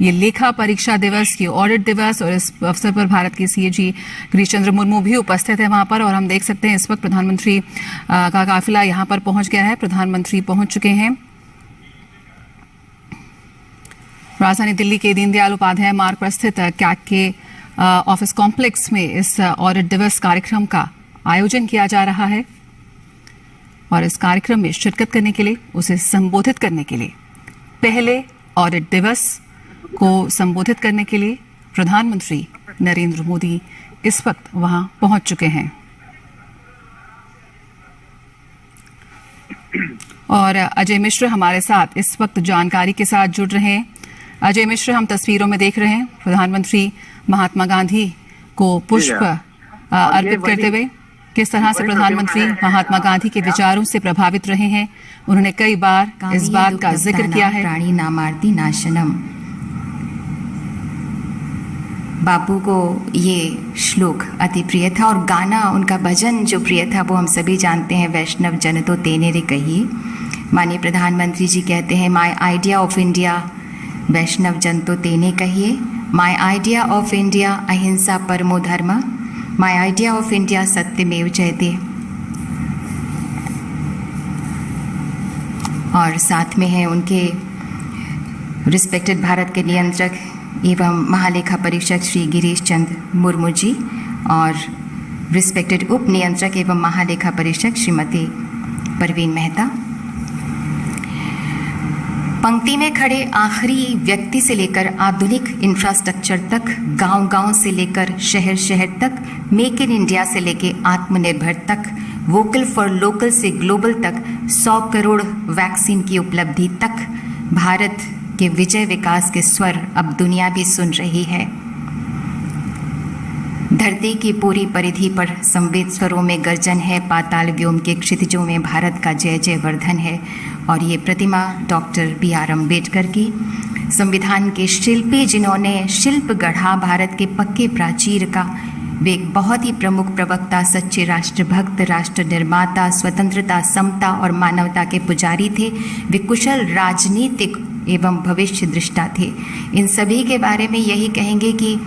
ये लेखा परीक्षा दिवस, ये ऑडिट दिवस, और इस अवसर पर भारत के सीएजी गिरीश चंद्र मुर्मू भी उपस्थित है वहां पर। और हम देख सकते हैं इस वक्त प्रधानमंत्री का काफिला यहां पर पहुंच गया है। प्रधानमंत्री पहुंच चुके हैं। राजधानी दिल्ली के दीनदयाल उपाध्याय मार्ग पर स्थित कैग के ऑफिस कॉम्प्लेक्स में इस ऑडिट दिवस कार्यक्रम का आयोजन किया जा रहा है। और इस कार्यक्रम में शिरकत करने के लिए, उसे संबोधित करने के लिए, पहले ऑडिट दिवस को संबोधित करने के लिए प्रधानमंत्री नरेंद्र मोदी इस वक्त वहां पहुंच चुके हैं। और अजय मिश्र हमारे साथ इस वक्त जानकारी के साथ जुड़ रहे हैं। अजय मिश्र, हम तस्वीरों में देख रहे हैं प्रधानमंत्री महात्मा गांधी को पुष्प अर्पित करते हुए। किस तरह से प्रधानमंत्री महात्मा गांधी के विचारों से प्रभावित रहे हैं। उन्होंने कई बार इस बात का जिक्र किया है, प्राणी नामार्ति नाशनम। बापू को ये श्लोक अति प्रिय था और गाना, उनका भजन जो प्रिय था वो हम सभी जानते हैं, वैष्णव जन तो तेने रे कहिए। माननीय प्रधानमंत्री जी कहते हैं, माय आइडिया ऑफ इंडिया वैष्णव जन तो तेने कहिए। माय आइडिया ऑफ इंडिया अहिंसा परमो धर्म। माय आइडिया ऑफ इंडिया सत्यमेव जयते। और साथ में हैं उनके रिस्पेक्टेड भारत के नियंत्रक एवं महालेखा परीक्षक श्री गिरीश चंद्र मुर्मू जी और रिस्पेक्टेड उप नियंत्रक एवं महालेखा परीक्षक श्रीमती परवीन मेहता। पंक्ति में खड़े आखिरी व्यक्ति से लेकर आधुनिक इंफ्रास्ट्रक्चर तक, गांव-गांव से लेकर शहर-शहर तक, मेक इन इंडिया से लेकर आत्मनिर्भर तक, वोकल फॉर लोकल से ग्लोबल तक, 100 करोड़ वैक्सीन की उपलब्धि तक, भारत के विजय विकास के स्वर अब दुनिया भी सुन रही है। धरती की पूरी परिधि पर संवेद स्वरों में गर्जन है, पाताल व्योम के क्षितिजों में भारत का जय जय वर्धन है। और ये प्रतिमा डॉक्टर B.R. अम्बेडकर की, संविधान के शिल्पी जिन्होंने शिल्प गढ़ा भारत के पक्के प्राचीर का। वे एक बहुत ही प्रमुख प्रवक्ता, सच्चे राष्ट्रभक्त, राष्ट्र निर्माता, स्वतंत्रता, समता और मानवता के पुजारी थे। वे कुशल राजनीतिक एवं भविष्य दृष्टा थे। इन सभी के बारे में यही कहेंगे कि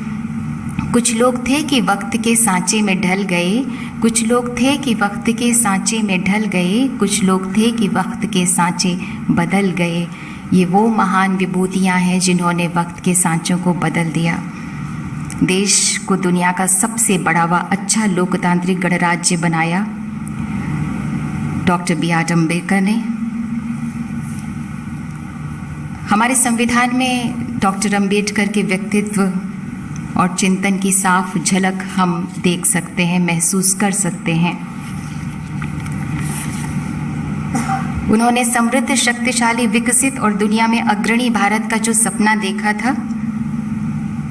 कुछ लोग थे कि वक्त के सांचे में ढल गए, कुछ लोग थे कि वक्त के सांचे में ढल गए, कुछ लोग थे कि वक्त के सांचे बदल गए। ये वो महान विभूतियाँ हैं जिन्होंने वक्त के सांचों को बदल दिया। देश को दुनिया का सबसे बड़ा व अच्छा लोकतांत्रिक गणराज्य बनाया डॉक्टर B.R. अम्बेडकर ने। हमारे संविधान में डॉक्टर अम्बेडकर के व्यक्तित्व और चिंतन की साफ झलक हम देख सकते हैं, महसूस कर सकते हैं। उन्होंने समृद्ध, शक्तिशाली, विकसित और दुनिया में अग्रणी भारत का जो सपना देखा था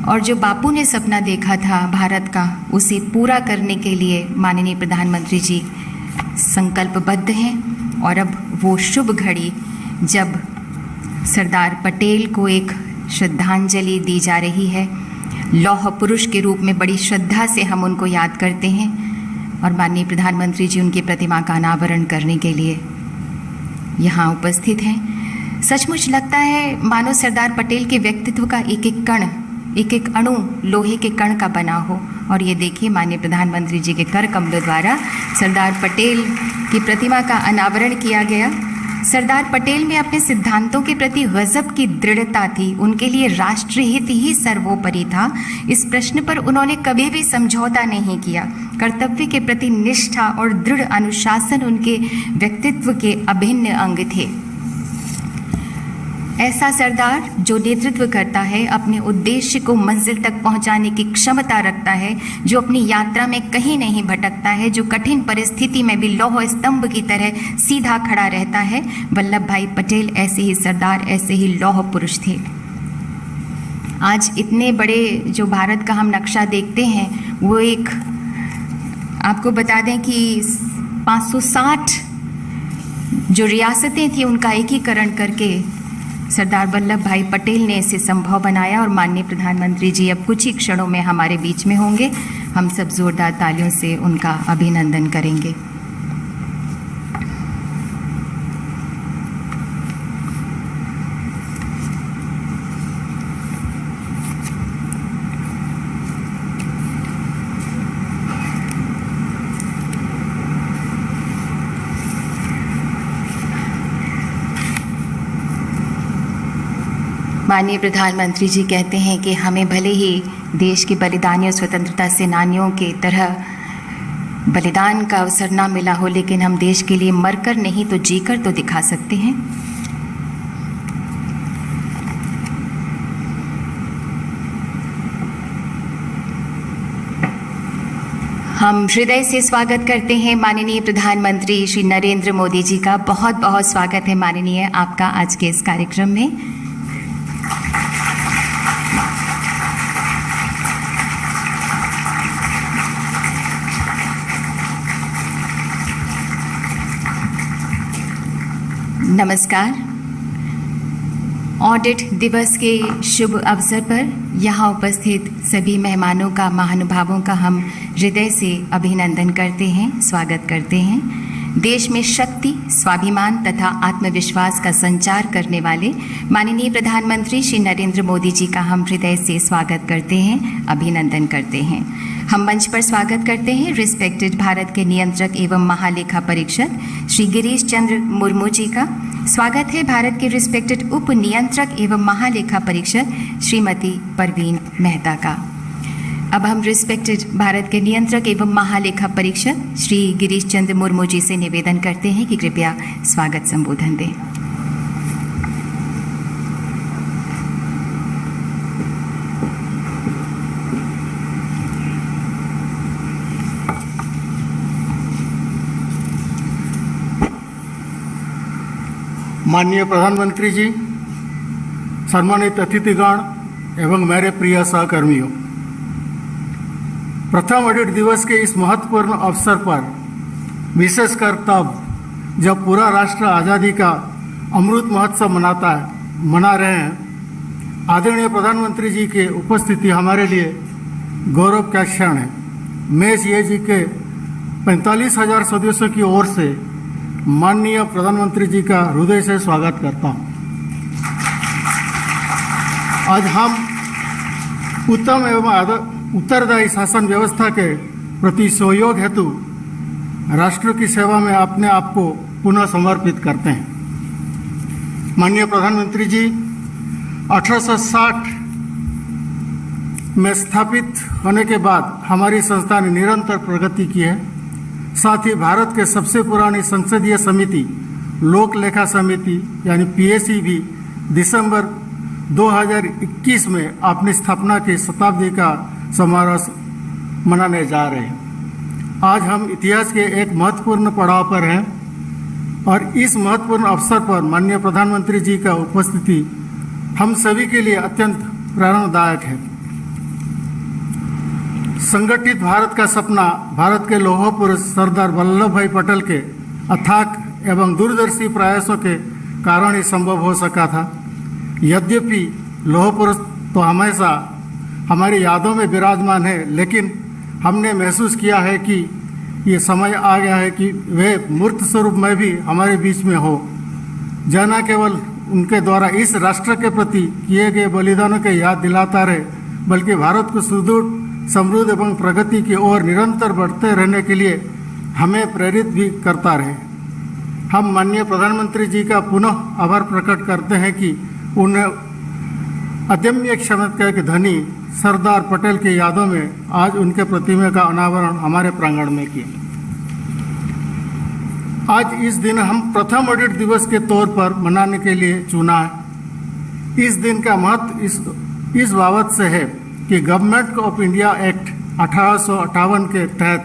और जो बापू ने सपना देखा था भारत का, उसे पूरा करने के लिए माननीय प्रधानमंत्री जी संकल्पबद्ध हैं। और अब वो शुभ घड़ी जब सरदार पटेल को एक श्रद्धांजलि दी जा रही है, लौह पुरुष के रूप में बड़ी श्रद्धा से हम उनको याद करते हैं। और माननीय प्रधानमंत्री जी उनकी प्रतिमा का अनावरण करने के लिए यहाँ उपस्थित हैं। सचमुच लगता है मानो सरदार पटेल के व्यक्तित्व का एक एक कण, एक एक अणु लोहे के कण का बना हो। और ये देखिए, माननीय प्रधानमंत्री जी के कर कमलों द्वारा सरदार पटेल की प्रतिमा का अनावरण किया गया। सरदार पटेल में अपने सिद्धांतों के प्रति गजब की दृढ़ता थी। उनके लिए राष्ट्रहित ही सर्वोपरि था। इस प्रश्न पर उन्होंने कभी भी समझौता नहीं किया। कर्तव्य के प्रति निष्ठा और दृढ़ अनुशासन उनके व्यक्तित्व के अभिन्न अंग थे। ऐसा सरदार जो नेतृत्व करता है, अपने उद्देश्य को मंजिल तक पहुंचाने की क्षमता रखता है, जो अपनी यात्रा में कहीं नहीं भटकता है, जो कठिन परिस्थिति में भी लौह स्तंभ की तरह सीधा खड़ा रहता है। वल्लभ भाई पटेल ऐसे ही सरदार, ऐसे ही लौह पुरुष थे। आज इतने बड़े जो भारत का हम नक्शा देखते हैं, वो एक आपको बता दें कि 560 जो रियासतें थी उनका एकीकरण करके सरदार वल्लभ भाई पटेल ने इसे संभव बनाया। और माननीय प्रधानमंत्री जी अब कुछ ही क्षणों में हमारे बीच में होंगे। हम सब जोरदार तालियों से उनका अभिनंदन करेंगे। माननीय प्रधानमंत्री जी कहते हैं कि हमें भले ही देश के बलिदानी और स्वतंत्रता सेनानियों के तरह बलिदान का अवसर ना मिला हो, लेकिन हम देश के लिए मरकर नहीं तो जीकर तो दिखा सकते हैं। हम हृदय से स्वागत करते हैं माननीय प्रधानमंत्री श्री नरेंद्र मोदी जी का। बहुत बहुत स्वागत है माननीय आपका आज के इस कार्यक्रम में। नमस्कार। ऑडिट दिवस के शुभ अवसर पर यहाँ उपस्थित सभी मेहमानों का, महानुभावों का हम हृदय से अभिनंदन करते हैं, स्वागत करते हैं। देश में शक्ति, स्वाभिमान तथा आत्मविश्वास का संचार करने वाले माननीय प्रधानमंत्री श्री नरेंद्र मोदी जी का हम हृदय से स्वागत करते हैं, अभिनंदन करते हैं। हम मंच पर स्वागत करते हैं रिस्पेक्टेड भारत के नियंत्रक एवं महालेखा परीक्षक श्री गिरीश चंद्र मुर्मू जी का। स्वागत है भारत के रिस्पेक्टेड उप नियंत्रक एवं महालेखा परीक्षक श्रीमती परवीन मेहता का। अब हम रिस्पेक्टेड भारत के नियंत्रक एवं महालेखा परीक्षक श्री गिरीश चंद्र मुर्मू जी से निवेदन करते हैं कि कृपया स्वागत संबोधन दें। माननीय प्रधानमंत्री जी, सम्मानित अतिथिगण एवं मेरे प्रिय सहकर्मियों, प्रथम ऑडिट दिवस के इस महत्वपूर्ण अवसर पर, विशेषकर तब जब पूरा राष्ट्र आज़ादी का अमृत महोत्सव मना रहे हैं, आदरणीय प्रधानमंत्री जी के उपस्थिति हमारे लिए गौरव का क्षण है। मैं सीएजी के 45,000 सदस्यों की ओर से माननीय प्रधानमंत्री जी का हृदय से स्वागत करता हूँ। आज हम उत्तम एवं उत्तरदायी शासन व्यवस्था के प्रति सहयोग हेतु राष्ट्र की सेवा में अपने आप को पुनः समर्पित करते हैं। माननीय प्रधानमंत्री जी, 1860 में स्थापित होने के बाद हमारी संस्था ने निरंतर प्रगति की है। साथ ही भारत के सबसे पुरानी संसदीय समिति लोक लेखा समिति यानी पीएसी भी दिसंबर 2021 में अपनी स्थापना की शताब्दी का समारोह मनाने जा रहे हैं। आज हम इतिहास के एक महत्वपूर्ण पड़ाव पर हैं और इस महत्वपूर्ण अवसर पर माननीय प्रधानमंत्री जी का उपस्थिति हम सभी के लिए अत्यंत प्रेरणादायक है। संगठित भारत का सपना भारत के लौह पुरुष सरदार वल्लभ भाई पटेल के अथाक एवं दूरदर्शी प्रयासों के कारण ही संभव हो सका था। यद्यपि लौह पुरुष तो हमेशा हमारी यादों में विराजमान है, लेकिन हमने महसूस किया है कि ये समय आ गया है कि वे मूर्त स्वरूप में भी हमारे बीच में हो, जो न केवल उनके द्वारा इस राष्ट्र के प्रति किए गए बलिदानों के याद दिलाता रहे, बल्कि भारत को सुदृढ़, समृद्ध एवं प्रगति की ओर निरंतर बढ़ते रहने के लिए हमें प्रेरित भी करता रहे। हम माननीय प्रधानमंत्री जी का पुनः आभार प्रकट करते हैं कि उन्हें अदम्य क्षमता के धनी सरदार पटेल की यादों में आज उनके प्रतिमा का अनावरण हमारे प्रांगण में किया। आज इस दिन हम प्रथम ऑडिट दिवस के तौर पर मनाने के लिए चुना है। इस दिन का महत्व इस बाबत से है कि गवर्नमेंट ऑफ इंडिया एक्ट 1858 के तहत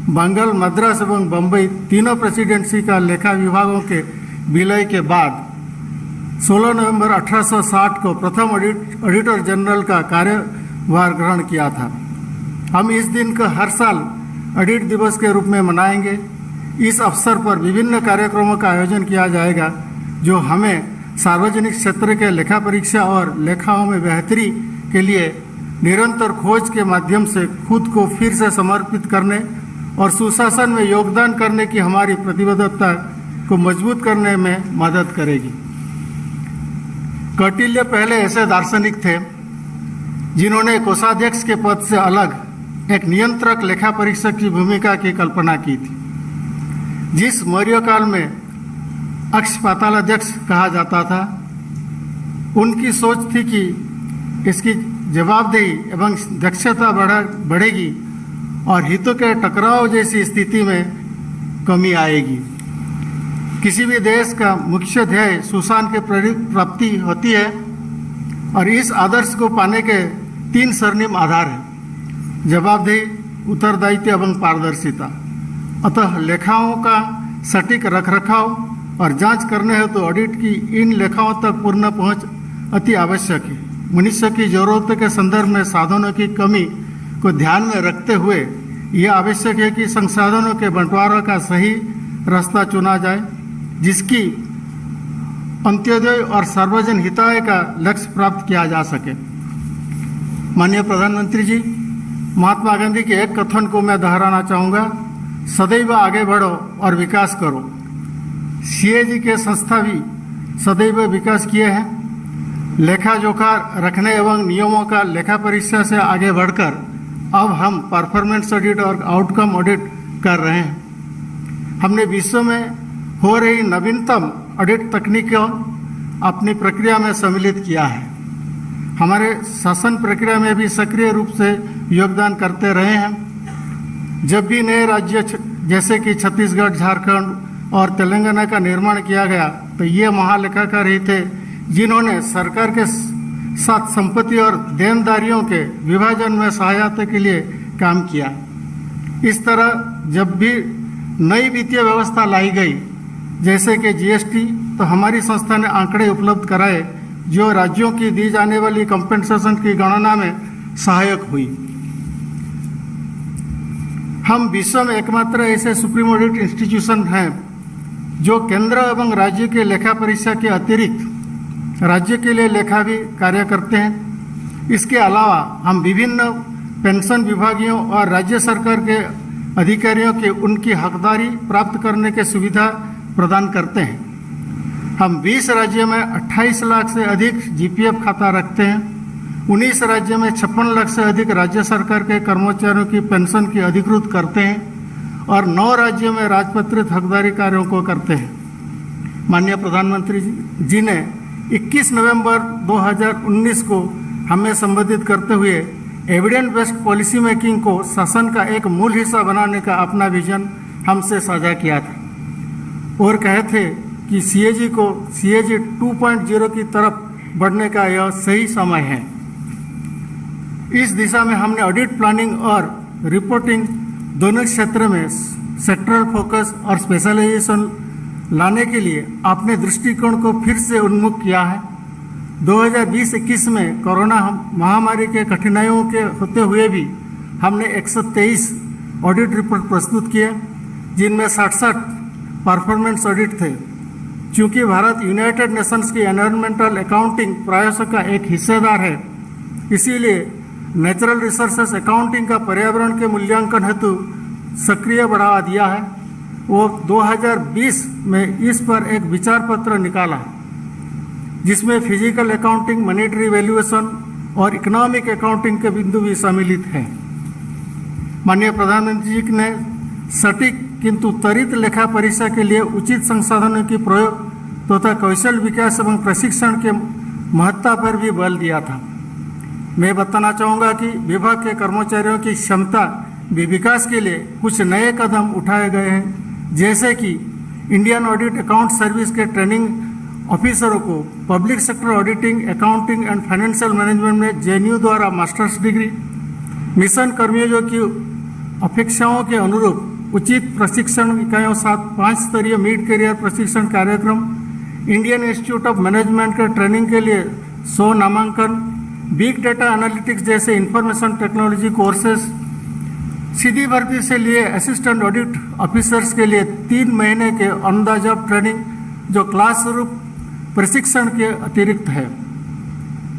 बंगाल, मद्रास एवं बम्बई तीनों प्रेसिडेंसी का लेखा विभागों के विलय के बाद 16 नवंबर 1860 को प्रथम ऑडिटर जनरल का कार्यभार ग्रहण किया था। हम इस दिन को हर साल ऑडिट दिवस के रूप में मनाएंगे। इस अवसर पर विभिन्न कार्यक्रमों का आयोजन किया जाएगा जो हमें सार्वजनिक क्षेत्र के लेखा परीक्षा और लेखाओं में बेहतरी के लिए निरंतर खोज के माध्यम से खुद को फिर से समर्पित करने और सुशासन में योगदान करने की हमारी प्रतिबद्धता को मजबूत करने में मदद करेगी। कौटिल्य पहले ऐसे दार्शनिक थे जिन्होंने कोषाध्यक्ष के पद से अलग एक नियंत्रक लेखा परीक्षक की भूमिका की कल्पना की थी, जिस मौर्य काल में अक्ष पातालाध्यक्ष कहा जाता था। उनकी सोच थी कि इसकी जवाबदेही एवं दक्षता बढ़ेगी और हितों के टकराव जैसी स्थिति में कमी आएगी। किसी भी देश का मुख्य ध्येय सुशासन की प्राप्ति होती है और इस आदर्श को पाने के 3 स्वर्णिम आधार हैं: जवाबदेही, उत्तरदायित्व एवं पारदर्शिता। अतः लेखाओं का सटीक रखरखाव और जांच करने हेतु ऑडिट की इन लेखाओं तक पूर्ण पहुंच अति आवश्यक है। मनुष्य की जरूरतों के संदर्भ में साधनों की कमी को ध्यान में रखते हुए यह आवश्यक है कि संसाधनों के बंटवारे का सही रास्ता चुना जाए, जिसकी अंत्योदय और सार्वजनिक हिताय का लक्ष्य प्राप्त किया जा सके। माननीय प्रधानमंत्री जी, महात्मा गांधी के एक कथन को मैं दोहराना चाहूँगा: सदैव आगे बढ़ो और विकास करो। सीएजी के संस्था भी सदैव विकास किए हैं। लेखा जोखा रखने एवं नियमों का लेखा परीक्षा से आगे बढ़कर अब हम परफॉर्मेंस ऑडिट और आउटकम ऑडिट कर रहे हैं। हमने विश्व में हो रही नवीनतम ऑडिट तकनीकों अपनी प्रक्रिया में सम्मिलित किया है। हमारे शासन प्रक्रिया में भी सक्रिय रूप से योगदान करते रहे हैं। जब भी नए राज्य जैसे कि छत्तीसगढ़, झारखंड और तेलंगाना का निर्माण किया गया तो ये महालेखाकार ही थे जिन्होंने सरकार के साथ संपत्ति और देनदारियों के विभाजन में सहायता के लिए काम किया। इस तरह जब भी नई वित्तीय व्यवस्था लाई गई जैसे कि जीएसटी, तो हमारी संस्था ने आंकड़े उपलब्ध कराए जो राज्यों की दी जाने वाली कंपेंसेशन की गणना में सहायक हुई। हम विश्व में एकमात्र ऐसे सुप्रीम ऑडिट इंस्टीट्यूशन हैं जो केंद्र एवं राज्य के लेखा परीक्षा के अतिरिक्त राज्य के लिए लेखा भी कार्य करते हैं। इसके अलावा हम विभिन्न पेंशन विभागियों और राज्य सरकार के अधिकारियों के उनकी हकदारी प्राप्त करने की सुविधा प्रदान करते हैं। हम 20 राज्यों में 28 लाख से अधिक जीपीएफ खाता रखते हैं। 19 राज्यों में 56 लाख से अधिक राज्य सरकार के कर्मचारियों की पेंशन की अधिकृत करते हैं और 9 राज्यों में राजपत्रित हकदारी कार्यों को करते हैं। माननीय प्रधानमंत्री जी ने 21 नवंबर 2019 को हमें संबोधित करते हुए एविडेंस बेस्ड पॉलिसी मेकिंग को शासन का एक मूल हिस्सा बनाने का अपना विजन हमसे साझा किया था और कहे थे कि सीएजी 2.0 की तरफ बढ़ने का यह सही समय है। इस दिशा में हमने ऑडिट प्लानिंग और रिपोर्टिंग दोनों क्षेत्र में सेक्टरल फोकस और स्पेशलाइजेशन लाने के लिए अपने दृष्टिकोण को फिर से उन्मुख किया है। 2020-21 में कोरोना महामारी के कठिनाइयों के होते हुए भी हमने 123 ऑडिट रिपोर्ट प्रस्तुत किए, जिनमें 67 परफॉर्मेंस ऑडिट थे। चूँकि भारत यूनाइटेड नेशंस की एनवायरमेंटल अकाउंटिंग प्रयासों का एक हिस्सेदार है, इसीलिए नेचुरल रिसोर्सेस अकाउंटिंग का पर्यावरण के मूल्यांकन हेतु सक्रिय बढ़ावा दिया है। वो 2020 में इस पर एक विचार पत्र निकाला, जिसमें फिजिकल अकाउंटिंग, मॉनेटरी वैल्यूएशन और इकोनॉमिक अकाउंटिंग के बिंदु भी सम्मिलित हैं। माननीय प्रधानमंत्री जी ने सटीक किंतु त्वरित लेखा परीक्षा के लिए उचित संसाधनों की प्रयोग तथा कौशल विकास एवं प्रशिक्षण के महत्ता पर भी बल दिया था। मैं बताना चाहूँगा कि विभाग के कर्मचारियों की क्षमता विकास के लिए कुछ नए कदम उठाए गए हैं, जैसे कि इंडियन ऑडिट अकाउंट सर्विस के ट्रेनिंग ऑफिसरों को public sector auditing, accounting and financial management में जेएनयू द्वारा मास्टर्स डिग्री, मिशन कर्मियों की अपेक्षाओं के अनुरूप उचित प्रशिक्षण इकाइयों साथ 5 स्तरीय मिड करियर प्रशिक्षण कार्यक्रम, इंडियन इंस्टीट्यूट ऑफ मैनेजमेंट के ट्रेनिंग के लिए 100 नामांकन, बिग डेटा एनालिटिक्स जैसे इंफॉर्मेशन टेक्नोलॉजी कोर्सेज, सीधी भर्ती से लिए असिस्टेंट ऑडिट ऑफिसर्स के लिए 3 महीने के ऑन द जॉब ट्रेनिंग जो क्लासरूम प्रशिक्षण के अतिरिक्त है।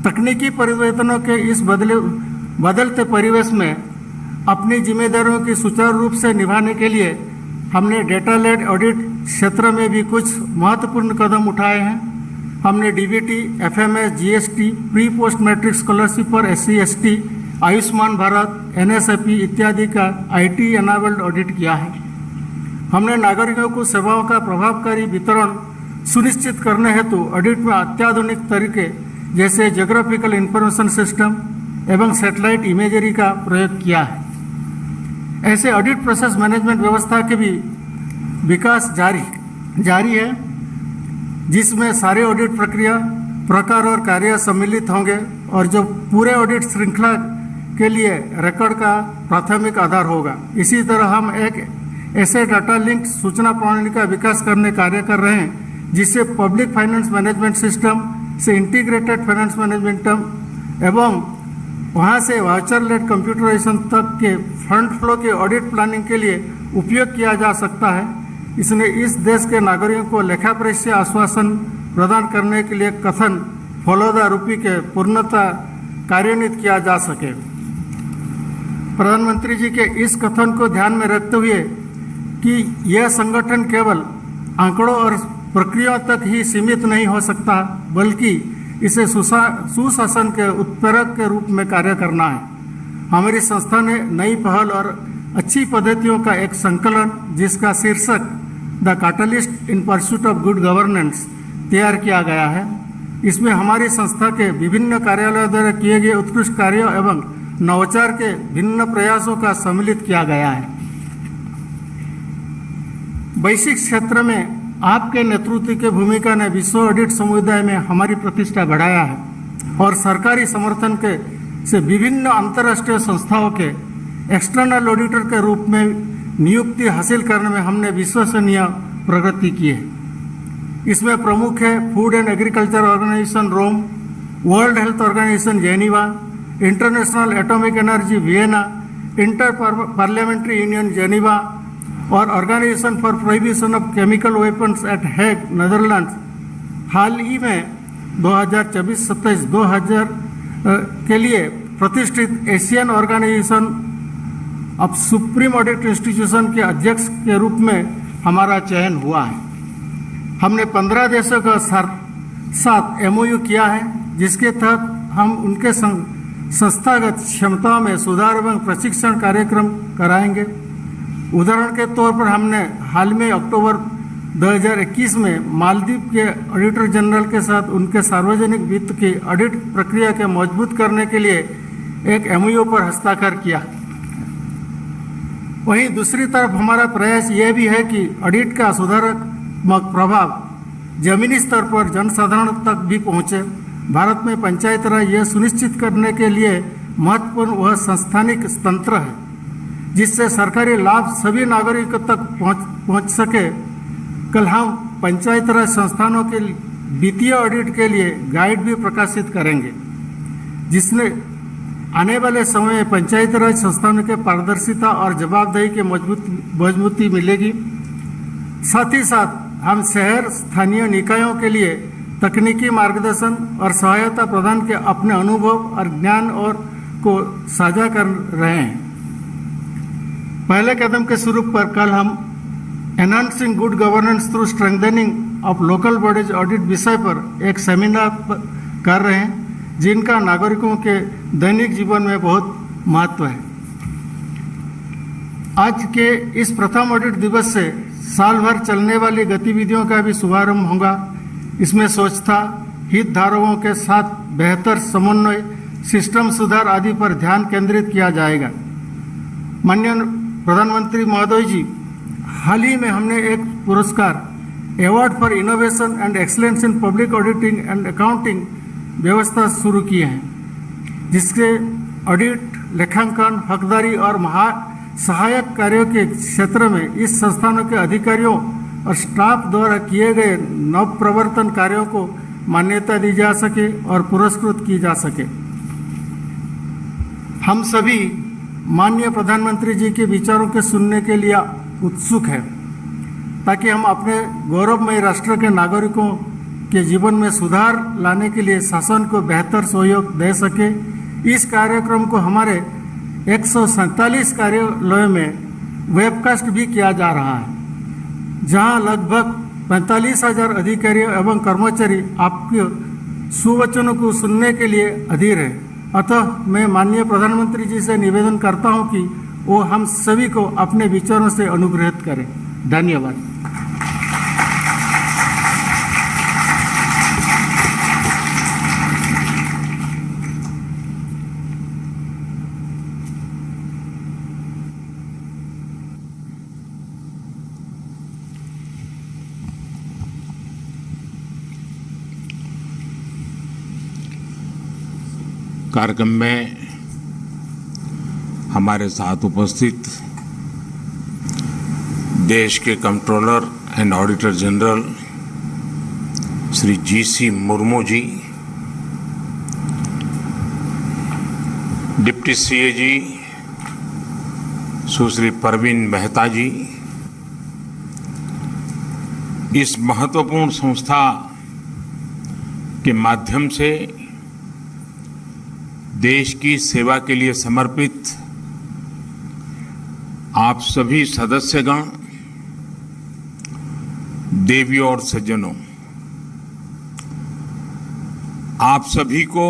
तकनीकी परिवर्तनों के इस बदलते परिवेश में अपनी जिम्मेदारियों की सुचारू रूप से निभाने के लिए हमने डेटा लेड ऑडिट क्षेत्र में भी कुछ महत्वपूर्ण कदम उठाए हैं। हमने DBT, FMS, GST, pre post matric scholarship for SC/ST, Ayushman Bharat, NSAP इत्यादि का IT एनाबल्ड ऑडिट किया है। हमने नागरिकों को सेवाओं का प्रभावकारी वितरण सुनिश्चित करने हेतु ऑडिट में अत्याधुनिक तरीके जैसे ज्योग्राफिकल इंफॉर्मेशन सिस्टम एवं सैटेलाइट इमेजरी का प्रयोग किया है। ऐसे ऑडिट प्रोसेस मैनेजमेंट व्यवस्था के भी विकास जारी है, जिसमें सारे ऑडिट प्रक्रिया, प्रकार और कार्य सम्मिलित होंगे और जो पूरे ऑडिट श्रृंखला के लिए रिकॉर्ड का प्राथमिक आधार होगा। इसी तरह हम एक ऐसे डाटा लिंक सूचना प्रणाली का विकास करने कार्य कर रहे हैं, जिससे पब्लिक फाइनेंस मैनेजमेंट सिस्टम से इंटीग्रेटेड फाइनेंस मैनेजमेंट एवं वहाँ से वाउचर लेड कंप्यूटराइजेशन तक के फंड फ्लो के ऑडिट प्लानिंग के लिए उपयोग किया जा सकता है। इसने इस देश के नागरिकों को लेखा परीक्षा आश्वासन प्रदान करने के लिए कथन फॉलो द रूपी के पूर्णतः कार्यान्वित किया जा सके। प्रधानमंत्री जी के इस कथन को ध्यान में रखते हुए कि यह संगठन केवल आंकड़ों और प्रक्रियाओं तक ही सीमित नहीं हो सकता, बल्कि इसे सुशासन के उत्प्रेरक के रूप में कार्य करना है। हमारी संस्था ने नई पहल और अच्छी पद्धतियों का एक संकलन, जिसका शीर्षक the catalyst in pursuit of good governance तैयार किया गया है। इसमें हमारी संस्था के विभिन्न कार्यालयों द्वारा किए गए उत्कृष्ट कार्यों एवं नवाचार के भिन्न प्रयासों का सम्मिलित किया गया है। वैश्विक क्षेत्र में आपके नेतृत्व की भूमिका ने विश्व ऑडिट समुदाय में हमारी प्रतिष्ठा बढ़ाया है और सरकारी समर्थन के से विभिन्न अंतर्राष्ट्रीय संस्थाओं के एक्सटर्नल ऑडिटर के रूप में नियुक्ति हासिल करने में हमने विश्वसनीय प्रगति की है। इसमें प्रमुख है food and agriculture organization Rome, world health organization Geneva, international atomic energy Vienna, inter parliamentary union Geneva और organization for prohibition of chemical weapons at Hague Netherlands. हाल ही में 2024-27 के लिए प्रतिष्ठित Asian organization of supreme audit institution के अध्यक्ष के रूप में हमारा चयन हुआ है। हमने 15 देशों के साथ MOU किया है, जिसके तहत हम उनके संस्थागत क्षमताओं में सुधार एवं प्रशिक्षण कार्यक्रम कराएंगे। उदाहरण के तौर पर हमने हाल में अक्टूबर 2021 में मालदीव के ऑडिटर जनरल के साथ उनके सार्वजनिक वित्त की ऑडिट प्रक्रिया के मजबूत करने के लिए एक MOU पर हस्ताक्षर किया। वहीं दूसरी तरफ हमारा प्रयास यह भी है कि ऑडिट का सुधारात्मक प्रभाव जमीनी स्तर पर जनसाधारण तक भी पहुंचे। भारत में पंचायत राज यह सुनिश्चित करने के लिए महत्वपूर्ण वह संस्थानिक तंत्र है, जिससे सरकारी लाभ सभी नागरिकों तक पहुंच सके। कल हम पंचायत राज संस्थानों के वित्तीय ऑडिट के लिए गाइड भी प्रकाशित करेंगे, जिसने आने वाले समय में पंचायत राज संस्थानों के पारदर्शिता और जवाबदेही के मजबूती मिलेगी। साथ ही साथ हम शहर स्थानीय निकायों के लिए तकनीकी मार्गदर्शन और सहायता प्रदान के अपने अनुभव और ज्ञान और को साझा कर रहे हैं। पहले कदम के स्वरूप पर कल हम enhancing good governance through strengthening of local bodies audit विषय पर एक सेमिनार कर रहे हैं, जिनका नागरिकों के दैनिक जीवन में बहुत महत्व है। आज के इस प्रथम ऑडिट दिवस से साल भर चलने वाली गतिविधियों का भी शुभारंभ होगा। इसमें स्वच्छता, हितधारकों के साथ बेहतर समन्वय, सिस्टम सुधार आदि पर ध्यान केंद्रित किया जाएगा। माननीय प्रधानमंत्री महोदय जी, हाल ही में हमने एक पुरस्कार award for innovation and excellence in public auditing and accounting व्यवस्था शुरू की है, जिसके ऑडिट, लेखांकन, हकदारी और सहायक कार्यों के क्षेत्र में इस संस्थानों के अधिकारियों और स्टाफ द्वारा किए गए नव प्रवर्तन कार्यों को मान्यता दी जा सके और पुरस्कृत की जा सके। हम सभी माननीय प्रधानमंत्री जी के विचारों के सुनने के लिए उत्सुक हैं, ताकि हम अपने गौरवमय राष्ट्र के नागरिकों के जीवन में सुधार लाने के लिए शासन को बेहतर सहयोग दे सके। इस कार्यक्रम को हमारे 147 कार्यालयों में वेबकास्ट भी किया जा रहा है, जहां लगभग 45,000 अधिकारियों एवं कर्मचारी आपके सुवचनों को सुनने के लिए अधीर है। अतः मैं माननीय प्रधानमंत्री जी से निवेदन करता हूं कि वो हम सभी को अपने विचारों से अनुग्रहित करें। धन्यवाद। कार्यक्रम में हमारे साथ उपस्थित देश के controller and auditor general Shri GC Murmu ji, deputy CAG Sushri Parveen Mehta ji, इस महत्वपूर्ण संस्था के माध्यम से देश की सेवा के लिए समर्पित आप सभी सदस्यगण, देवियों और सज्जनों, आप सभी को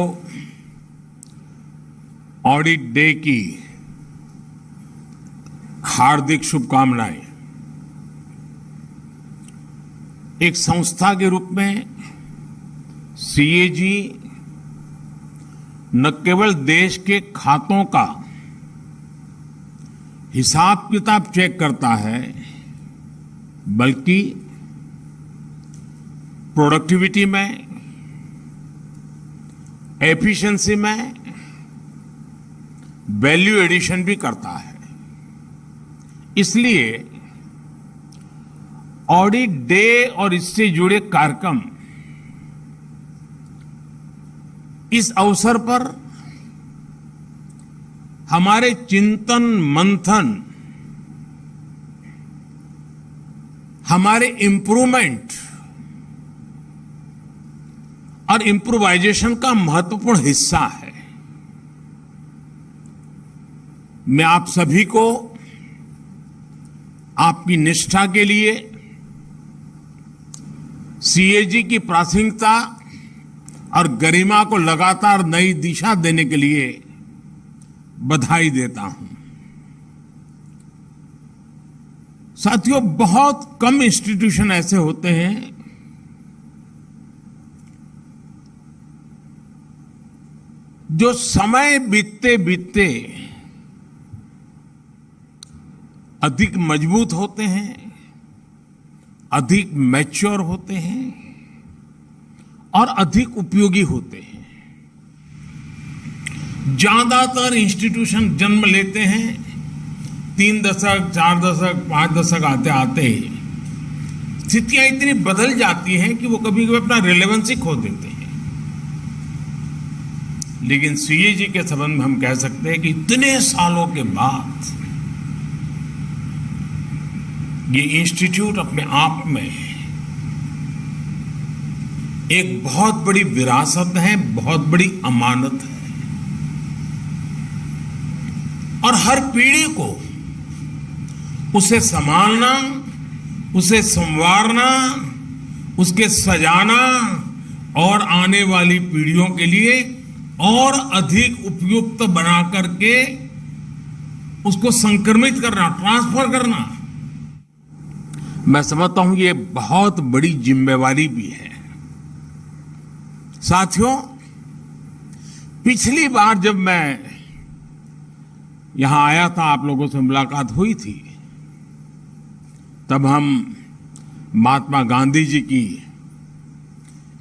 ऑडिट डे की हार्दिक शुभकामनाएं। एक संस्था के रूप में सीएजी न केवल देश के खातों का हिसाब किताब चेक करता है, बल्कि प्रोडक्टिविटी में, एफिशिएंसी में वैल्यू एडिशन भी करता है। इसलिए ऑडिट डे और इससे जुड़े कार्यक्रम इस अवसर पर हमारे चिंतन मंथन, हमारे इंप्रूवमेंट और इंप्रूवाइजेशन का महत्वपूर्ण हिस्सा है। मैं आप सभी को आपकी निष्ठा के लिए, सीएजी की प्रासंगिकता और गरिमा को लगातार नई दिशा देने के लिए बधाई देता हूं। साथियों, बहुत कम इंस्टीट्यूशन ऐसे होते हैं जो समय बीतते बीतते अधिक मजबूत होते हैं, अधिक मैच्योर होते हैं और अधिक उपयोगी होते हैं। ज्यादातर इंस्टीट्यूशन जन्म लेते हैं 3 दशक, 4 दशक, 5 दशक आते आते स्थितियां इतनी बदल जाती हैं कि वो कभी कभी अपना रिलेवेंस खो देते हैं। लेकिन सीएजी के संबंध में हम कह सकते हैं कि इतने सालों के बाद ये इंस्टीट्यूट अपने आप में एक बहुत बड़ी विरासत है, बहुत बड़ी अमानत है, और हर पीढ़ी को उसे संभालना, उसे संवारना, उसके सजाना और आने वाली पीढ़ियों के लिए और अधिक उपयुक्त बना करके उसको संक्रमित करना, ट्रांसफर करना, मैं समझता हूं ये बहुत बड़ी जिम्मेवारी भी है। साथियों, पिछली बार जब मैं यहां आया था, आप लोगों से मुलाकात हुई थी, तब हम महात्मा गांधी जी की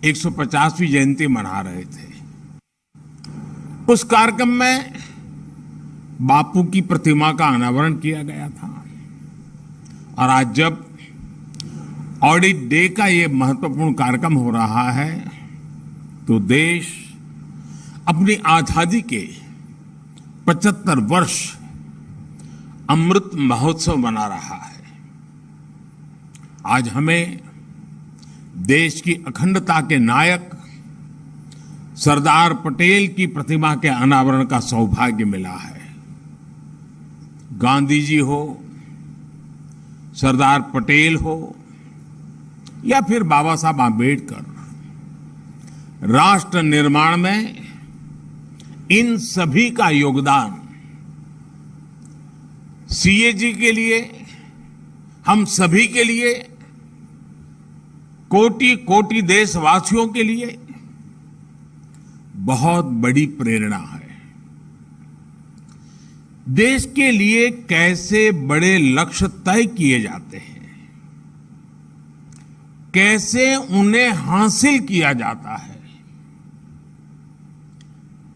150वीं जयंती मना रहे थे। उस कार्यक्रम में बापू की प्रतिमा का अनावरण किया गया था, और आज जब ऑडिट डे का ये महत्वपूर्ण कार्यक्रम हो रहा है, तो देश अपनी आजादी के 75 वर्ष अमृत महोत्सव मना रहा है। आज हमें देश की अखंडता के नायक सरदार पटेल की प्रतिमा के अनावरण का सौभाग्य मिला है। गांधी जी हो, सरदार पटेल हो या फिर बाबा साहब आंबेडकर, राष्ट्र निर्माण में इन सभी का योगदान सीएजी के लिए, हम सभी के लिए, कोटि कोटि देशवासियों के लिए बहुत बड़ी प्रेरणा है। देश के लिए कैसे बड़े लक्ष्य तय किए जाते हैं, कैसे उन्हें हासिल किया जाता है,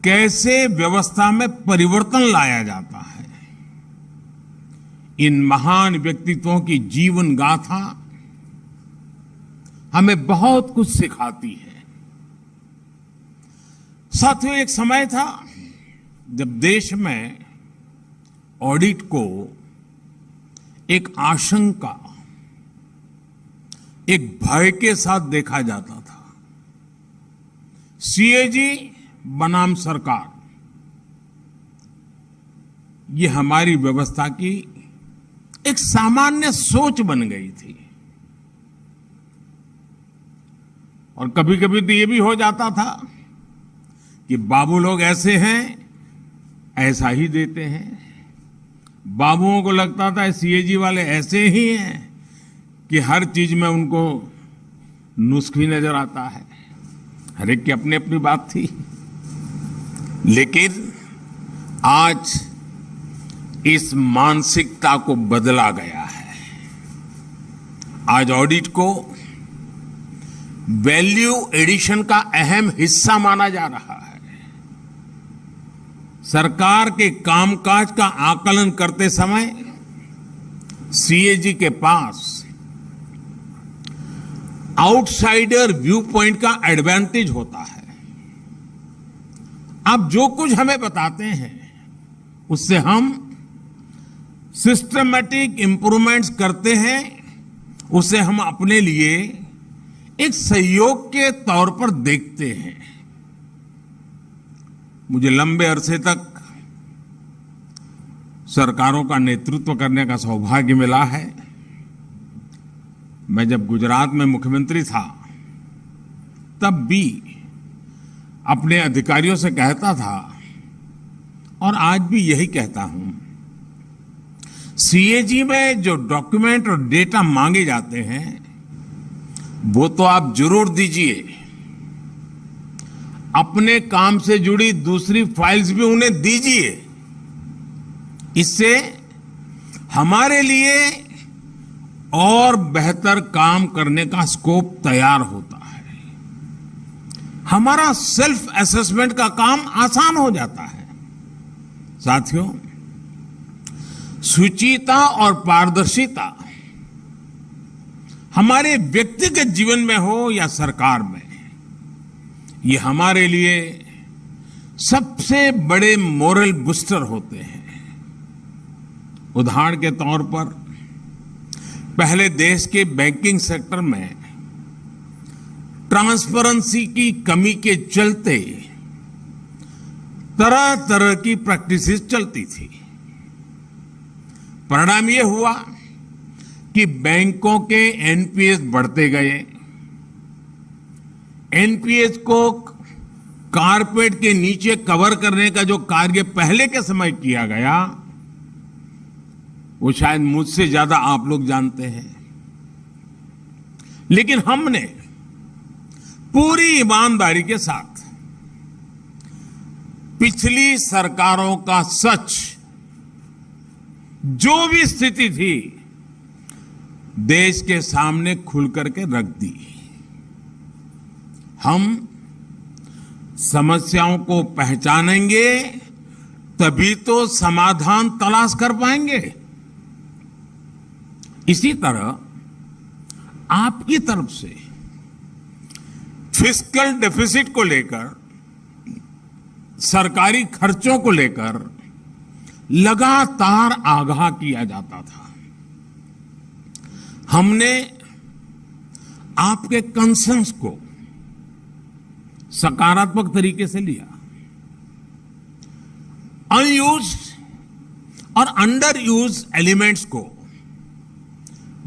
कैसे व्यवस्था में परिवर्तन लाया जाता है, इन महान व्यक्तित्वों की जीवन गाथा हमें बहुत कुछ सिखाती है। साथियों, एक समय था जब देश में ऑडिट को एक आशंका, एक भय के साथ देखा जाता था। सीएजी बनाम सरकार, ये हमारी व्यवस्था की एक सामान्य सोच बन गई थी। और कभी कभी तो ये भी हो जाता था कि बाबू लोग ऐसे हैं, ऐसा ही देते हैं। बाबुओं को लगता था सीएजी वाले ऐसे ही हैं कि हर चीज में उनको नुस्ख ही नजर आता है। हर एक की अपनी अपनी बात थी। लेकिन आज इस मानसिकता को बदला गया है। आज ऑडिट को वैल्यू एडिशन का अहम हिस्सा माना जा रहा है। सरकार के कामकाज का आकलन करते समय सीएजी के पास आउटसाइडर व्यू पॉइंट का एडवांटेज होता है। आप जो कुछ हमें बताते हैं उससे हम सिस्टमैटिक इंप्रूवमेंट्स करते हैं, उसे हम अपने लिए एक सहयोग के तौर पर देखते हैं। मुझे लंबे अरसे तक सरकारों का नेतृत्व करने का सौभाग्य मिला है। मैं जब गुजरात में मुख्यमंत्री था तब भी अपने अधिकारियों से कहता था और आज भी यही कहता हूं, सीएजी में जो डॉक्यूमेंट और डेटा मांगे जाते हैं वो तो आप जरूर दीजिए, अपने काम से जुड़ी दूसरी फाइल्स भी उन्हें दीजिए। इससे हमारे लिए और बेहतर काम करने का स्कोप तैयार होता है। हमारा सेल्फ असेसमेंट का काम आसान हो जाता है। साथियों, शुचिता और पारदर्शिता हमारे व्यक्तिगत जीवन में हो या सरकार में, ये हमारे लिए सबसे बड़े मोरल बूस्टर होते हैं। उदाहरण के तौर पर पहले देश के बैंकिंग सेक्टर में ट्रांसपेरेंसी की कमी के चलते तरह तरह की प्रैक्टिसेस चलती थी। परिणाम यह हुआ कि बैंकों के एनपीएस बढ़ते गए। एनपीएस को कारपेट के नीचे कवर करने का जो कार्य पहले के समय किया गया वो शायद मुझसे ज्यादा आप लोग जानते हैं। लेकिन हमने पूरी ईमानदारी के साथ पिछली सरकारों का सच, जो भी स्थिति थी, देश के सामने खुल करके रख दी। हम समस्याओं को पहचानेंगे तभी तो समाधान तलाश कर पाएंगे। इसी तरह आपकी तरफ से फिस्कल डेफिसिट को लेकर, सरकारी खर्चों को लेकर लगातार आगाह किया जाता था। हमने आपके कंसर्न्स को सकारात्मक तरीके से लिया। अनयूज्ड और अंडर यूज एलिमेंट्स को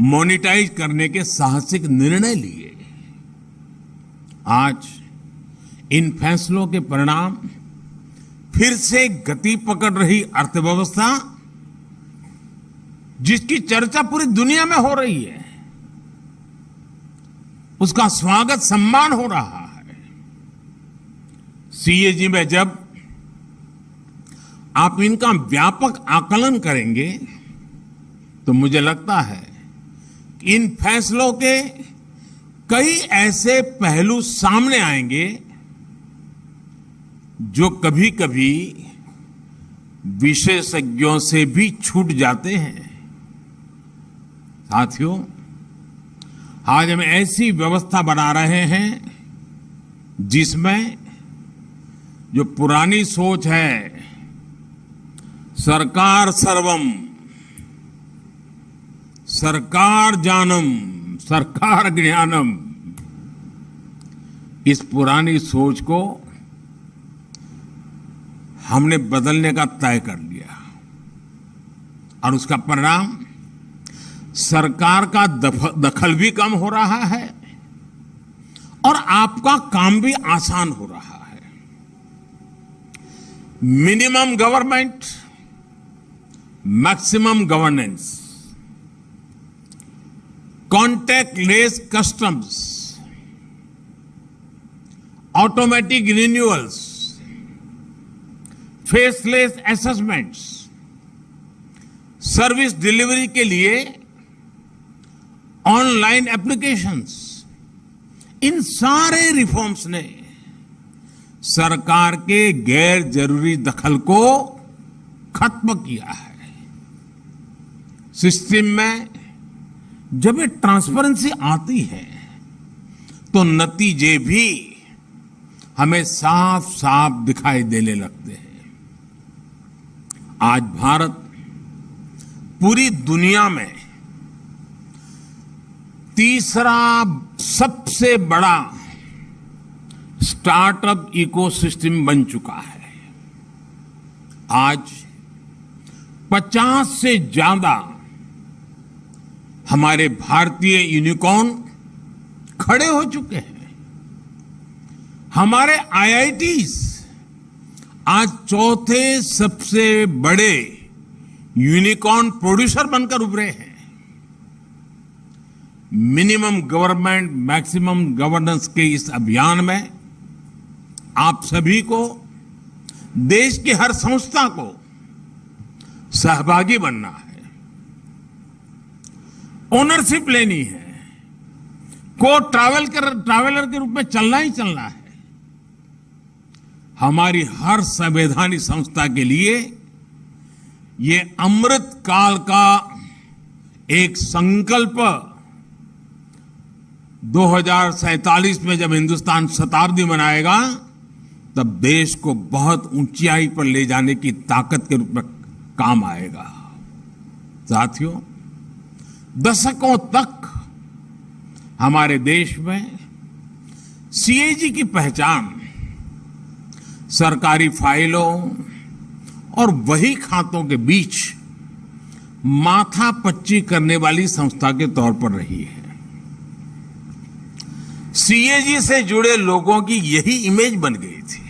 मोनिटाइज करने के साहसिक निर्णय लिए। आज इन फैसलों के परिणाम फिर से गति पकड़ रही अर्थव्यवस्था, जिसकी चर्चा पूरी दुनिया में हो रही है, उसका स्वागत सम्मान हो रहा है। सीएजी में जब आप इनका व्यापक आकलन करेंगे तो मुझे लगता है कि इन फैसलों के कई ऐसे पहलू सामने आएंगे जो कभी कभी विशेषज्ञों से भी छूट जाते हैं। साथियों, आज हम ऐसी व्यवस्था बना रहे हैं जिसमें जो पुरानी सोच है, सरकार सर्वम, सरकार जानम, सरकार ज्ञानम, इस पुरानी सोच को हमने बदलने का तय कर लिया और उसका परिणाम सरकार का दखल भी कम हो रहा है और आपका काम भी आसान हो रहा है। Minimum government, maximum governance, contactless customs, automatic renewals, faceless assessments, service delivery के लिए ऑनलाइन एप्लीकेशंस, इन सारे रिफॉर्म्स ने सरकार के गैर जरूरी दखल को खत्म किया है। सिस्टम में जब ये ट्रांसपेरेंसी आती है तो नतीजे भी हमें साफ साफ दिखाई देने लगते हैं। आज भारत पूरी दुनिया में तीसरा सबसे बड़ा स्टार्टअप इकोसिस्टम बन चुका है। आज 50 से ज्यादा हमारे भारतीय यूनिकॉर्न खड़े हो चुके हैं। हमारे आईआईटीज आज चौथे सबसे बड़े यूनिकॉर्न प्रोड्यूसर बनकर उभरे हैं। मिनिमम गवर्नमेंट, मैक्सिमम गवर्नेंस के इस अभियान में आप सभी को, देश की हर संस्था को सहभागी बनना है, ओनरशिप लेनी है, को ट्रैवलर के रूप में चलना ही चलना है। हमारी हर संवैधानिक संस्था के लिए ये अमृत काल का एक संकल्प 2047 में जब हिंदुस्तान शताब्दी मनाएगा तब देश को बहुत ऊंचाई पर ले जाने की ताकत के रूप में काम आएगा। साथियों, दशकों तक हमारे देश में सीएजी की पहचान सरकारी फाइलों और वही खातों के बीच माथापच्ची करने वाली संस्था के तौर पर रही है। सीएजी से जुड़े लोगों की यही इमेज बन गई थी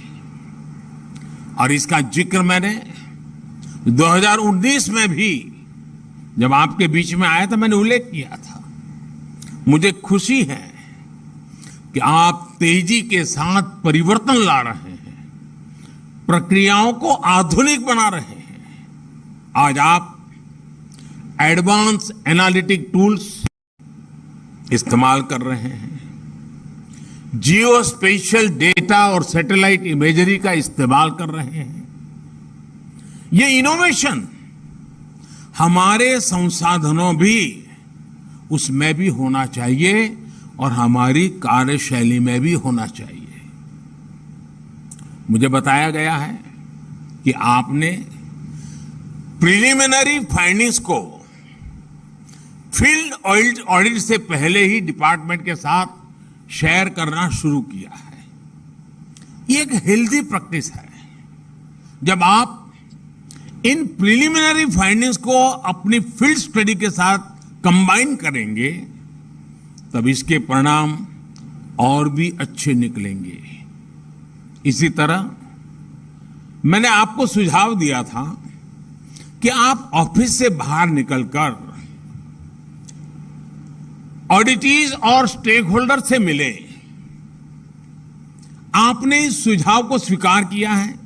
और इसका जिक्र मैंने 2019 में भी जब आपके बीच में आया था मैंने उल्लेख किया था। मुझे खुशी है कि आप तेजी के साथ परिवर्तन ला रहे हैं, प्रक्रियाओं को आधुनिक बना रहे हैं। आज आप एडवांस एनालिटिक टूल्स इस्तेमाल कर रहे हैं, जियो स्पेशियल डेटा और सैटेलाइट इमेजरी का इस्तेमाल कर रहे हैं। ये इनोवेशन हमारे संसाधनों भी उसमें भी होना चाहिए और हमारी कार्यशैली में भी होना चाहिए। मुझे बताया गया है कि आपने प्रिलिमिनरी फाइंडिंग्स को फील्ड ऑडिट से पहले ही डिपार्टमेंट के साथ शेयर करना शुरू किया है। ये एक हेल्दी प्रैक्टिस है। जब आप इन प्रिलिमिनरी फाइंडिंग्स को अपनी फील्ड स्टडी के साथ कंबाइन करेंगे तब इसके परिणाम और भी अच्छे निकलेंगे। इसी तरह मैंने आपको सुझाव दिया था कि आप ऑफिस से बाहर निकलकर ऑडिटर्स और स्टेक होल्डर से मिले। आपने इस सुझाव को स्वीकार किया है।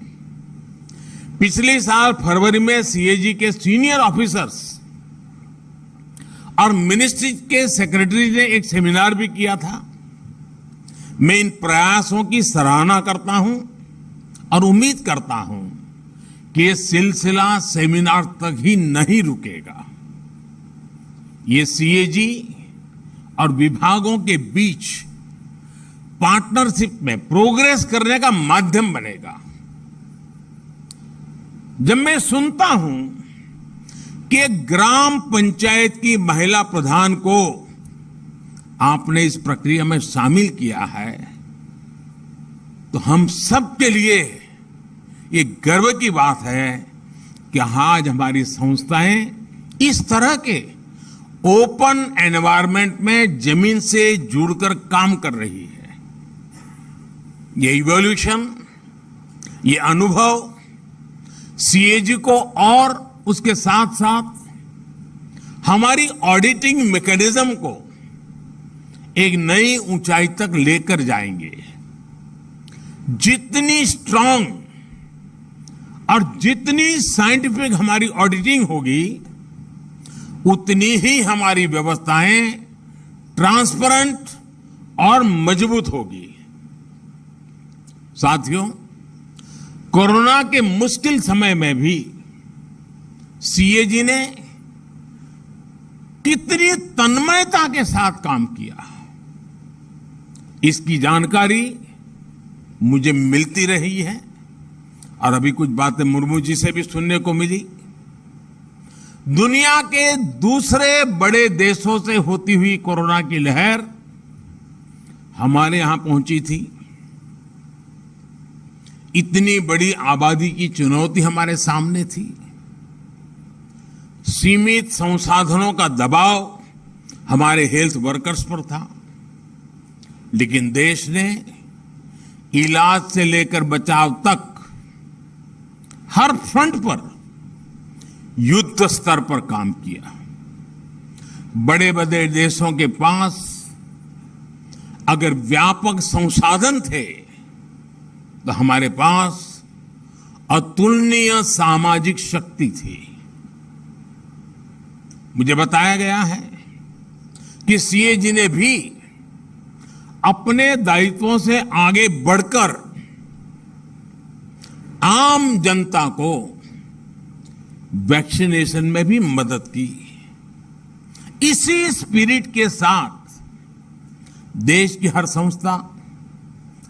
पिछले साल फरवरी में सीएजी के सीनियर ऑफिसर्स और मिनिस्ट्री के सेक्रेटरी ने एक सेमिनार भी किया था। मैं इन प्रयासों की सराहना करता हूं और उम्मीद करता हूं कि ये सिलसिला सेमिनार तक ही नहीं रुकेगा। ये सीएजी और विभागों के बीच पार्टनरशिप में प्रोग्रेस करने का माध्यम बनेगा। जब मैं सुनता हूं कि एक ग्राम पंचायत की महिला प्रधान को आपने इस प्रक्रिया में शामिल किया है, तो हम सब के लिए ये गर्व की बात है कि आज हमारी संस्थाएं इस तरह के ओपन एनवायरनमेंट में जमीन से जुड़कर काम कर रही है। ये इवोल्यूशन, ये अनुभव सीएजी को और उसके साथ साथ हमारी ऑडिटिंग मैकेनिज्म को एक नई ऊंचाई तक लेकर जाएंगे। जितनी स्ट्रांग और जितनी साइंटिफिक हमारी ऑडिटिंग होगी, उतनी ही हमारी व्यवस्थाएं ट्रांसपेरेंट और मजबूत होगी। साथियों, कोरोना के मुश्किल समय में भी सीएजी ने कितनी तन्मयता के साथ काम किया, इसकी जानकारी मुझे मिलती रही है और अभी कुछ बातें मुर्मू जी से भी सुनने को मिली। दुनिया के दूसरे बड़े देशों से होती हुई कोरोना की लहर हमारे यहां पहुंची थी। इतनी बड़ी आबादी की चुनौती हमारे सामने थी। सीमित संसाधनों का दबाव हमारे हेल्थ वर्कर्स पर था, लेकिन देश ने इलाज से लेकर बचाव तक हर फ्रंट पर युद्ध स्तर पर काम किया। बड़े बड़े देशों के पास अगर व्यापक संसाधन थे, तो हमारे पास अतुलनीय सामाजिक शक्ति थी। मुझे बताया गया है कि सीएजी ने भी अपने दायित्वों से आगे बढ़कर आम जनता को वैक्सीनेशन में भी मदद की। इसी स्पिरिट के साथ देश की हर संस्था,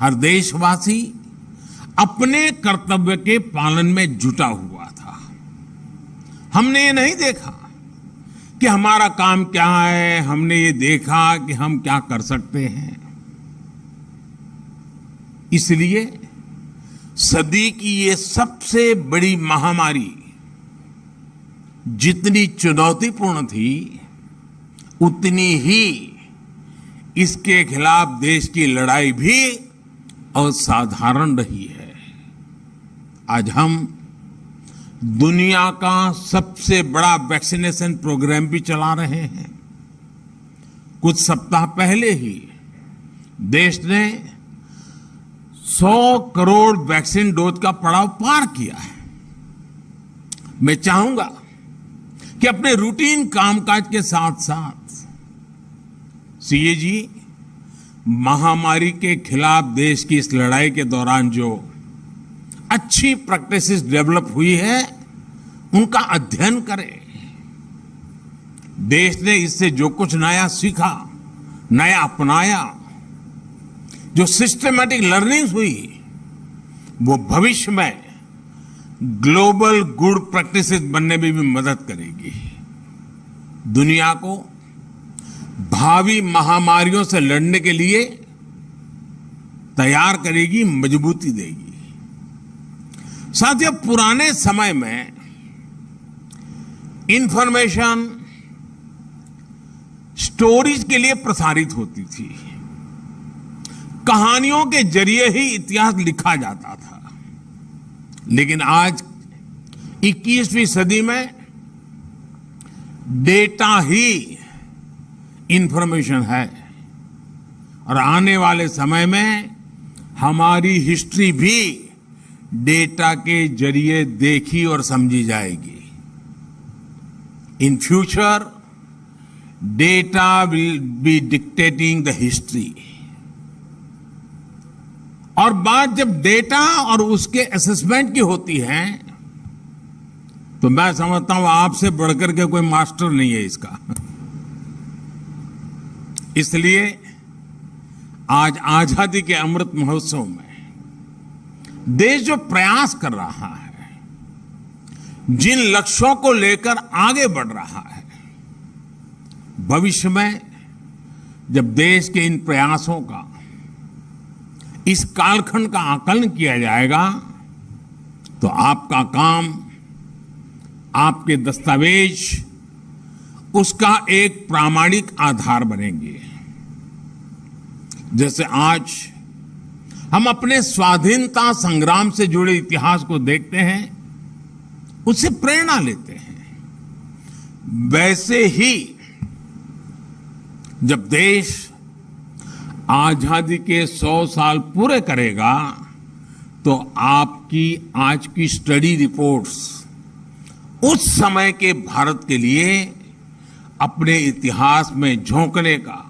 हर देशवासी अपने कर्तव्य के पालन में जुटा हुआ था। हमने ये नहीं देखा कि हमारा काम क्या है, हमने ये देखा कि हम क्या कर सकते हैं। इसलिए सदी की ये सबसे बड़ी महामारी जितनी चुनौतीपूर्ण थी, उतनी ही इसके खिलाफ देश की लड़ाई भी असाधारण रही है। आज हम दुनिया का सबसे बड़ा वैक्सीनेशन प्रोग्राम भी चला रहे हैं। कुछ सप्ताह पहले ही देश ने 100 करोड़ वैक्सीन डोज का पड़ाव पार किया है। मैं चाहूंगा कि अपने रूटीन कामकाज के साथ साथ सीएजी महामारी के खिलाफ देश की इस लड़ाई के दौरान जो अच्छी प्रैक्टिसेस डेवलप हुई है, उनका अध्ययन करें। देश ने इससे जो कुछ नया सीखा, नया अपनाया, जो सिस्टमैटिक लर्निंग हुई, वो भविष्य में ग्लोबल गुड प्रैक्टिसेस बनने में भी मदद करेगी। दुनिया को भावी महामारियों से लड़ने के लिए तैयार करेगी, मजबूती देगी। साथियों, पुराने समय में इंफॉर्मेशन स्टोरीज के लिए प्रसारित होती थी। कहानियों के जरिए ही इतिहास लिखा जाता था। लेकिन आज 21वीं सदी में डेटा ही इंफॉर्मेशन है और आने वाले समय में हमारी हिस्ट्री भी डेटा के जरिए देखी और समझी जाएगी। In future data will be dictating the history. और बात जब डेटा और उसके असेसमेंट की होती है तो मैं समझता हूं आपसे बढ़कर के कोई मास्टर नहीं है इसका। इसलिए आज आजादी के अमृत महोत्सव में देश जो प्रयास कर रहा है, जिन लक्ष्यों को लेकर आगे बढ़ रहा है, भविष्य में जब देश के इन प्रयासों का, इस कालखंड का आकलन किया जाएगा तो आपका काम, आपके दस्तावेज उसका एक प्रामाणिक आधार बनेंगे। जैसे आज हम अपने स्वाधीनता संग्राम से जुड़े इतिहास को देखते हैं, उससे प्रेरणा लेते हैं, वैसे ही जब देश आजादी के 100 साल पूरे करेगा तो आपकी आज की स्टडी रिपोर्ट्स उस समय के भारत के लिए अपने इतिहास में झोंकने का,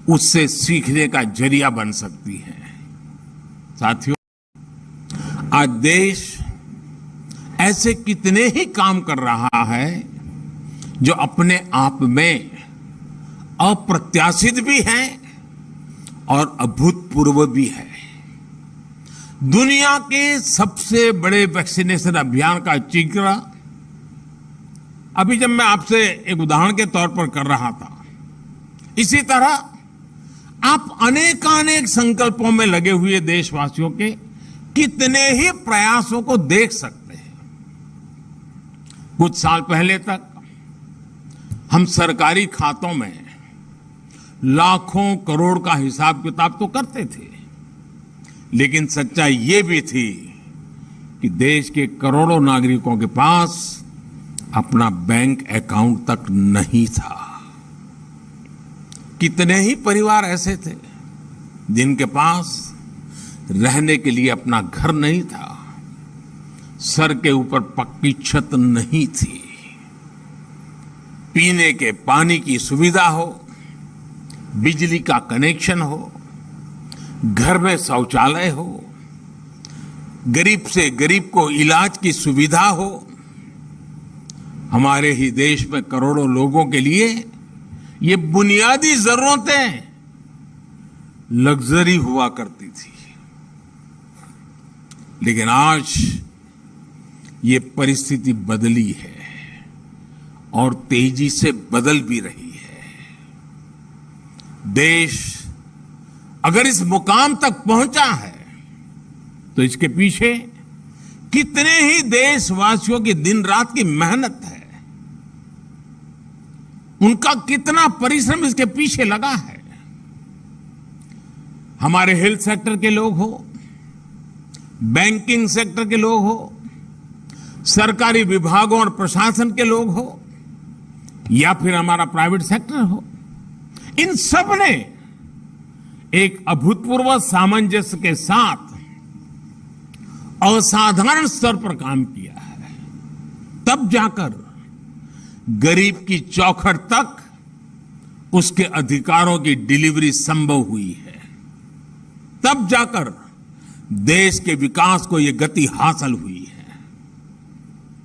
उससे सीखने का जरिया बन सकती है। साथियों, आज देश ऐसे कितने ही काम कर रहा है जो अपने आप में अप्रत्याशित भी है और अभूतपूर्व भी है। दुनिया के सबसे बड़े वैक्सीनेशन अभियान का जिक्र अभी जब मैं आपसे एक उदाहरण के तौर पर कर रहा था, इसी तरह आप अनेकानेक संकल्पों में लगे हुए देशवासियों के कितने ही प्रयासों को देख सकते हैं। कुछ साल पहले तक हम सरकारी खातों में लाखों करोड़ का हिसाब किताब तो करते थे, लेकिन सच्चाई ये भी थी कि देश के करोड़ों नागरिकों के पास अपना बैंक अकाउंट तक नहीं था। कितने ही परिवार ऐसे थे जिनके पास रहने के लिए अपना घर नहीं था, सर के ऊपर पक्की छत नहीं थी, पीने के पानी की सुविधा हो, बिजली का कनेक्शन हो, घर में शौचालय हो, गरीब से गरीब को इलाज की सुविधा हो। हमारे ही देश में करोड़ों लोगों के लिए ये बुनियादी जरूरतें लग्जरी हुआ करती थी, लेकिन आज ये परिस्थिति बदली है और तेजी से बदल भी रही है। देश अगर इस मुकाम तक पहुंचा है तो इसके पीछे कितने ही देशवासियों की दिन रात की मेहनत है, उनका कितना परिश्रम इसके पीछे लगा है। हमारे हेल्थ सेक्टर के लोग हो, बैंकिंग सेक्टर के लोग हो, सरकारी विभागों और प्रशासन के लोग हो, या फिर हमारा प्राइवेट सेक्टर हो, इन सब ने एक अभूतपूर्व सामंजस्य के साथ असाधारण स्तर पर काम किया है। तब जाकर गरीब की चौखट तक उसके अधिकारों की डिलीवरी संभव हुई है। तब जाकर देश के विकास को यह गति हासिल हुई है।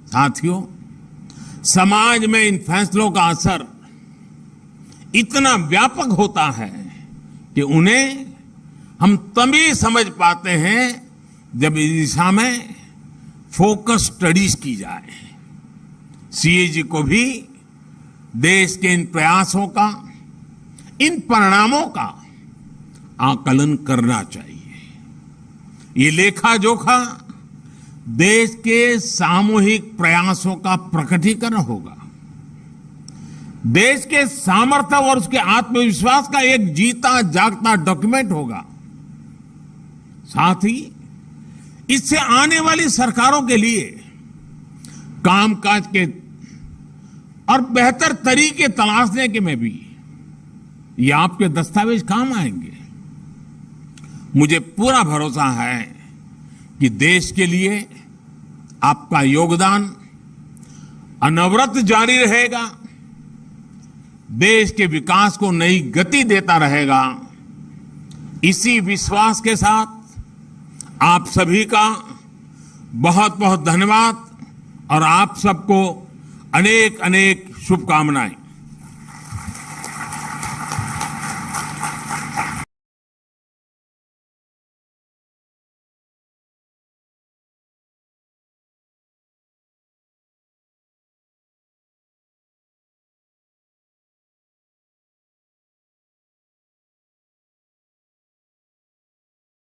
साथियों, समाज में इन फैसलों का असर इतना व्यापक होता है कि उन्हें हम तभी समझ पाते हैं जब इस दिशा में फोकस स्टडीज की जाए। सीएजी को भी देश के इन प्रयासों का, इन परिणामों का आकलन करना चाहिए। ये लेखा जोखा देश के सामूहिक प्रयासों का प्रकटीकरण होगा, देश के सामर्थ्य और उसके आत्मविश्वास का एक जीता जागता डॉक्यूमेंट होगा। साथ ही इससे आने वाली सरकारों के लिए कामकाज के और बेहतर तरीके तलाशने के में भी ये आपके दस्तावेज काम आएंगे। मुझे पूरा भरोसा है कि देश के लिए आपका योगदान अनवरत जारी रहेगा, देश के विकास को नई गति देता रहेगा। इसी विश्वास के साथ आप सभी का बहुत बहुत धन्यवाद और आप सबको अनेक अनेक शुभकामनाएं।